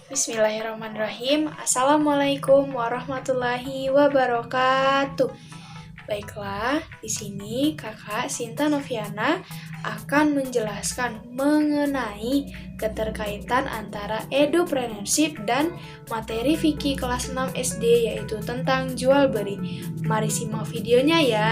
Bismillahirrahmanirrahim. Assalamualaikum warahmatullahi wabarakatuh. Baiklah, di sini Kakak Sinta Noviana akan menjelaskan mengenai keterkaitan antara edupreneurship dan materi fikih kelas 6 SD, yaitu tentang jual beli. Mari simak videonya ya.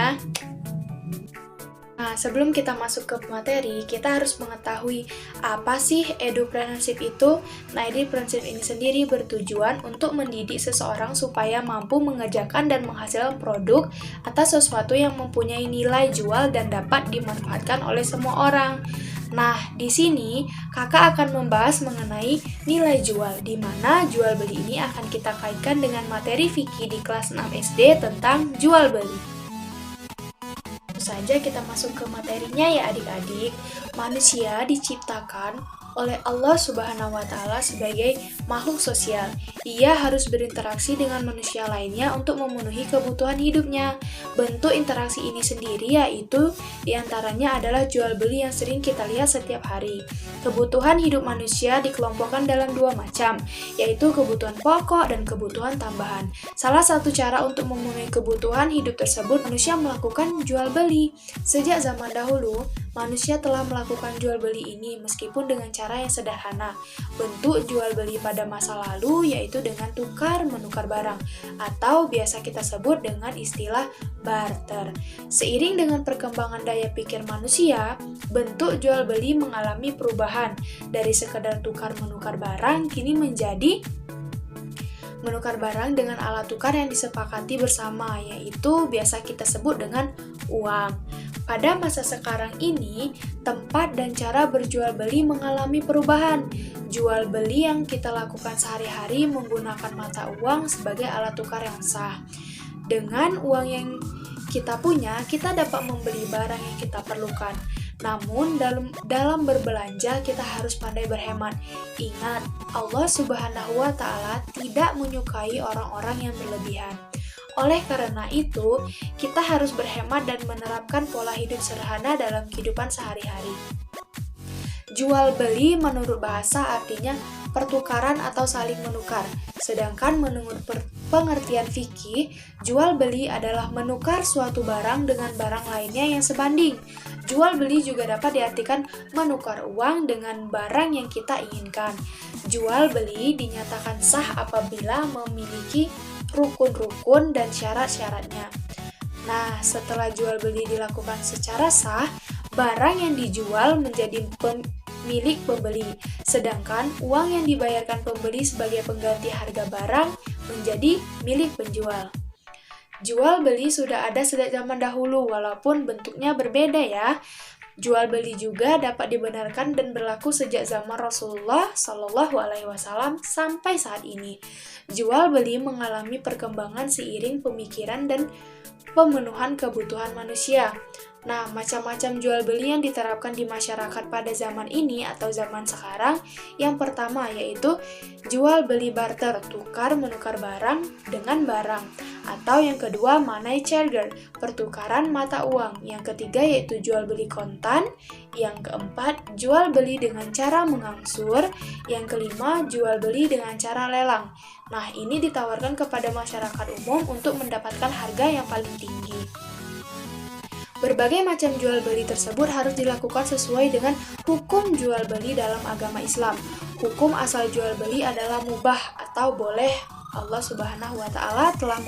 Nah, sebelum kita masuk ke materi, kita harus mengetahui apa sih edupreneurship itu. Nah, edupreneurship ini sendiri bertujuan untuk mendidik seseorang supaya mampu mengerjakan dan menghasilkan produk atau sesuatu yang mempunyai nilai jual dan dapat dimanfaatkan oleh semua orang. Nah, di sini kakak akan membahas mengenai nilai jual, di mana jual beli ini akan kita kaitkan dengan materi fikih di kelas 6 SD tentang jual beli. Saja kita masuk ke materinya ya adik-adik. Manusia diciptakan oleh Allah Subhanahu wa Ta'ala sebagai makhluk sosial. Ia harus berinteraksi dengan manusia lainnya untuk memenuhi kebutuhan hidupnya. Bentuk interaksi ini sendiri yaitu diantaranya adalah jual beli yang sering kita lihat setiap hari. Kebutuhan hidup manusia dikelompokkan dalam dua macam, yaitu kebutuhan pokok dan kebutuhan tambahan. Salah satu cara untuk memenuhi kebutuhan hidup tersebut, manusia melakukan jual beli. Sejak zaman dahulu, manusia telah melakukan jual beli ini meskipun dengan cara yang sederhana. Bentuk jual beli pada masa lalu yaitu dengan tukar-menukar barang, atau biasa kita sebut dengan istilah barter. Seiring dengan perkembangan daya pikir manusia, bentuk jual beli mengalami perubahan dari sekedar tukar-menukar barang kini menjadi menukar barang dengan alat tukar yang disepakati bersama, yaitu biasa kita sebut dengan uang. Pada masa sekarang ini, tempat dan cara berjual beli mengalami perubahan. Jual beli yang kita lakukan sehari-hari menggunakan mata uang sebagai alat tukar yang sah. Dengan uang yang kita punya, kita dapat membeli barang yang kita perlukan. Namun dalam berbelanja kita harus pandai berhemat. Ingat, Allah Subhanahu wa Ta'ala tidak menyukai orang-orang yang berlebihan. Oleh karena itu, kita harus berhemat dan menerapkan pola hidup sederhana dalam kehidupan sehari-hari. Jual beli menurut bahasa artinya pertukaran atau saling menukar. Sedangkan menurut pengertian fikih, jual beli adalah menukar suatu barang dengan barang lainnya yang sebanding. Jual beli juga dapat diartikan menukar uang dengan barang yang kita inginkan. Jual beli dinyatakan sah apabila memiliki rukun-rukun dan syarat-syaratnya. Nah, setelah jual beli dilakukan secara sah, barang yang dijual menjadi milik pembeli, sedangkan uang yang dibayarkan pembeli sebagai pengganti harga barang menjadi milik penjual. Jual beli sudah ada sejak zaman dahulu, walaupun bentuknya berbeda ya. Jual beli juga dapat dibenarkan dan berlaku sejak zaman Rasulullah Shallallahu Alaihi Wasallam sampai saat ini. Jual beli mengalami perkembangan seiring pemikiran dan pemenuhan kebutuhan manusia. Nah, macam-macam jual beli yang diterapkan di masyarakat pada zaman ini atau zaman sekarang. Yang pertama yaitu jual beli barter, tukar menukar barang dengan barang. Atau yang kedua money changer, pertukaran mata uang. Yang ketiga yaitu jual beli kontan. Yang keempat jual beli dengan cara mengangsur. Yang kelima jual beli dengan cara lelang. Nah, ini ditawarkan kepada masyarakat umum untuk mendapatkan harga yang paling tinggi. Berbagai macam jual beli tersebut harus dilakukan sesuai dengan hukum jual beli dalam agama Islam. Hukum asal jual beli adalah mubah atau boleh. Allah Subhanahu wa Ta'ala telah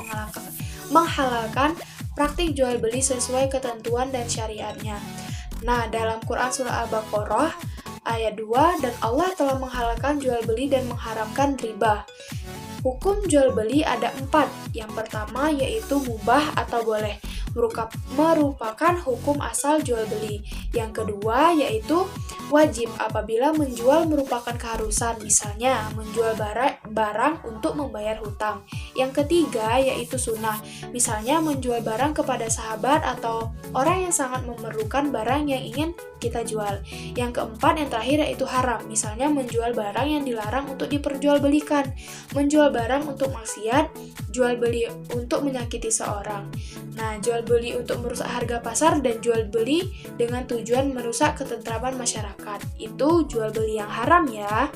menghalalkan praktik jual beli sesuai ketentuan dan syariatnya. Nah, dalam Quran surah Al-Baqarah ayat 2, dan Allah telah menghalalkan jual beli dan mengharamkan riba. Hukum jual beli ada 4. Yang pertama yaitu mubah atau boleh, merupakan hukum asal jual beli. Yang kedua yaitu wajib, apabila menjual merupakan keharusan, misalnya menjual barang untuk membayar hutang. Yang ketiga yaitu sunnah, misalnya menjual barang kepada sahabat atau orang yang sangat memerlukan barang yang ingin kita jual. Yang keempat, yang terakhir yaitu haram, misalnya menjual barang yang dilarang untuk diperjualbelikan, menjual barang untuk maksiat, jual beli untuk menyakiti seorang. Nah, jual beli untuk merusak harga pasar dan jual beli dengan tujuan merusak ketentraman masyarakat. Itu jual beli yang haram ya.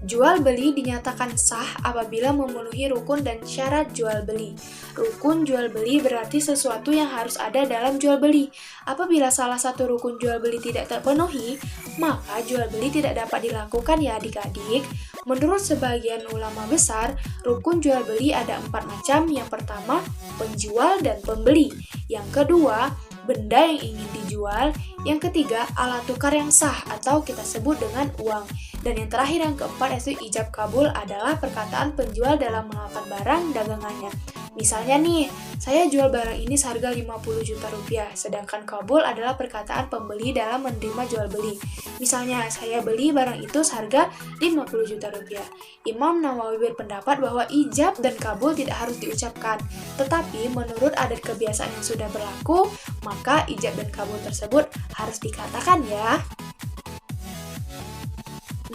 Jual beli dinyatakan sah apabila memenuhi rukun dan syarat jual beli. Rukun jual beli berarti sesuatu yang harus ada dalam jual beli. Apabila salah satu rukun jual beli tidak terpenuhi, maka jual beli tidak dapat dilakukan ya adik-adik. Menurut sebagian ulama besar, rukun jual beli ada 4 macam. Yang pertama, penjual dan pembeli. Yang kedua, benda yang ingin dijual. Yang ketiga, alat tukar yang sah atau kita sebut dengan uang. Dan yang terakhir yang keempat yaitu ijab kabul adalah perkataan penjual dalam mengenalkan barang dagangannya. Misalnya nih, saya jual barang ini seharga 50 juta rupiah, sedangkan kabul adalah perkataan pembeli dalam menerima jual beli. Misalnya, saya beli barang itu seharga 50 juta rupiah. Imam Nawawi berpendapat bahwa ijab dan kabul tidak harus diucapkan, tetapi menurut adat kebiasaan yang sudah berlaku, maka ijab dan kabul tersebut harus dikatakan ya.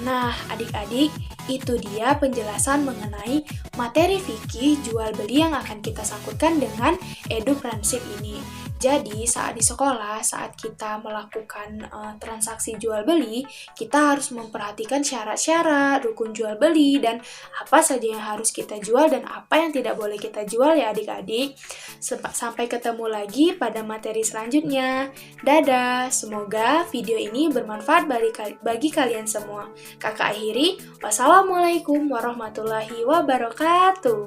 Nah, adik-adik, itu dia penjelasan mengenai materi fikih jual beli yang akan kita sangkutkan dengan EduPrinsip ini. Jadi, saat di sekolah, saat kita melakukan transaksi jual beli, kita harus memperhatikan syarat-syarat, rukun jual beli, dan apa saja yang harus kita jual dan apa yang tidak boleh kita jual ya adik-adik. Sampai ketemu lagi pada materi selanjutnya. Dadah, semoga video ini bermanfaat bagi kalian semua. Kakak akhiri, wassalamualaikum warahmatullahi wabarakatuh.